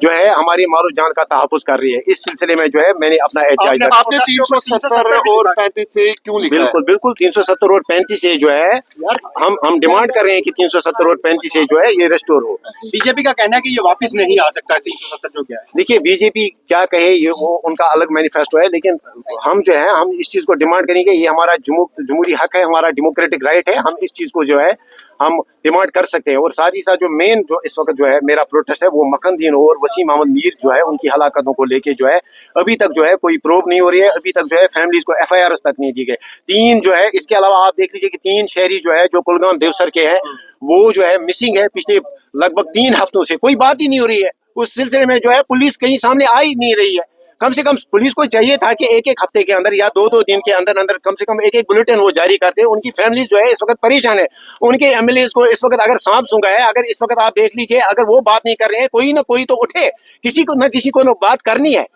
जो है हमारी मालो जान का तहफ़्फ़ुज़ कर रही है। इस सिलसिले में जो है मैंने अपना एहतजाज आपने 370 और 35 से क्यों लिखा है? बिल्कुल 370 और 35 से जो है हम डिमांड कर रहे हैं कि 370 और 35 से जो है ये रेस्टोर हो। बीजेपी का कहना है कि ये वापस नहीं आ सकता 370 जो क्या है। देखिए बीजेपी क्या कहे ये वो उनका अलग मैनिफेस्टो है, लेकिन हम जो है हम इस चीज़ को डिमांड करेंगे। ये हमारा जमहूरी हक है, हमारा डेमोक्रेटिक राइट है। हम इस चीज़ को जो है हम डिमांड कर सकते हैं। और साथ ही साथ जो मेन जो इस वक्त जो है मेरा प्रोटेस्ट है वो मखनदीन और वसीम अहमद मीर जो है उनकी हलाकतों को लेके जो है अभी तक जो है कोई प्रूव नहीं हो रही है। अभी तक जो है फैमिलीज को FIR तक नहीं दी गई। 3 जो है इसके अलावा आप देख लीजिए कि 3 शहरी जो है जो कुलगाम देवसर के हैं वो जो है मिसिंग है। पिछले लगभग 3 हफ्तों से कोई बात ही नहीं हो रही है। उस सिलसिले में जो है पुलिस कहीं सामने आ ही नहीं रही है। कम से कम पुलिस को चाहिए था कि एक हफ्ते के अंदर या 2 दिन के अंदर अंदर कम से कम एक बुलेटिन वो जारी करते। उनकी फैमिलीज जो है इस वक्त परेशान है। उनके MLAs को इस वक्त अगर सांप सूंघा है, अगर इस वक्त आप देख लीजिए अगर वो बात नहीं कर रहे हैं, कोई ना कोई तो उठे, किसी को बात करनी है।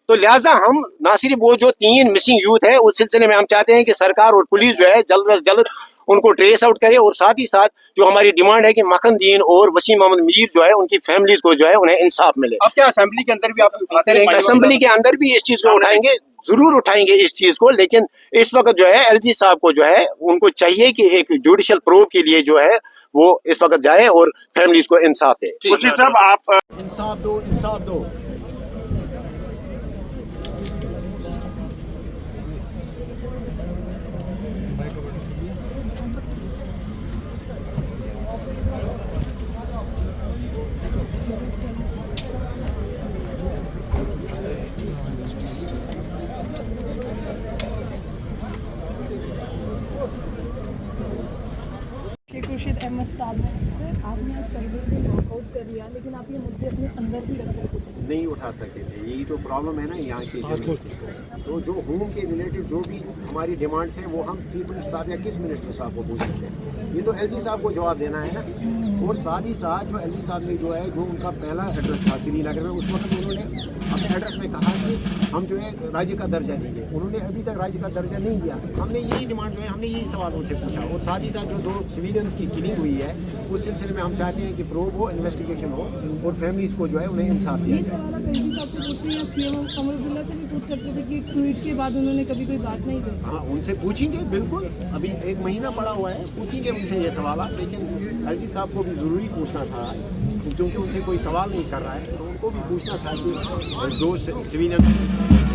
तो लिहाजा हम ना सिर्फ वो जो 3 मिसिंग यूथ है उस सिलसिले में हम चाहते हैं कि सरकार और पुलिस जो है जल्द से जल्द उनको ट्रेस आउट करे। और साथ ही साथ जो हमारी डिमांड है कि मखनदीन और वसीम अहमद मीर जो है उनकी फैमिलीज को जो है उन्हें इंसाफ मिले। अब क्या असेंबली के अंदर भी आप उठाते रहेंगे? असेंबली के अंदर भी इस चीज को उठाएंगे, जरूर उठाएंगे इस चीज को। लेकिन इस वक्त जो है LG साहब को जो है उनको चाहिए कि एक जुडिशियल प्रूव के लिए जो है वो इस वक्त जाए और फैमिलीज को इंसाफ दे। खुर्शीद साहब आप इंसाफ दो, इंसाफ दो। खुर्शीद अहमद साहब हैं सर, आपने आज कई देर में वॉकआउट कर लिया, लेकिन आप ये मुद्दे अपने अंदर भी रख सकते थे। नहीं उठा सकते थे, यही तो प्रॉब्लम है ना यहाँ की जर्नलिस्ट को। तो जो होम के रिलेटेड जो भी हमारी डिमांड्स हैं वो हम चीफ मिनिस्टर साहब या किस मिनिस्टर साहब को पूछ सकते हैं। ये तो LG साहब को जवाब देना है ना। और साथ ही साथ जो LG साहब ने जो है जो उनका पहला एड्रेस था श्रीनगर में, उस वक्त उन्होंने अपने एड्रेस में कहा कि हम जो है राज्य का दर्जा देंगे। उन्होंने अभी तक राज्य का दर्जा नहीं दिया। हमने यही डिमांड जो है हमने यही सवाल उनसे पूछा। और साथ ही साथ जो 2 सिविलियंस की किलिंग हुई है उस सिलसिले में हम चाहते हैं कि प्रूव हो, इन्वेस्टिगेशन हो और फैमिलीज को जो है उन्हें इंसाफ दिया ये जाए। सवाल आप LG साहब से पूछ रहे हैं, आप CM कमरुद्दीन से भी पूछ सकते थे कि ट्वीट के बाद उन्होंने कभी कोई बात नहीं की। हाँ उनसे पूछेंगे, बिल्कुल। अभी 1 महीना पड़ा हुआ है, पूछेंगे उनसे ये सवाल। लेकिन LG साहब को भी ज़रूरी पूछना था क्योंकि उनसे कोई सवाल नहीं कर रहा है, तो उनको भी पूछना था कि 2 सिविलियन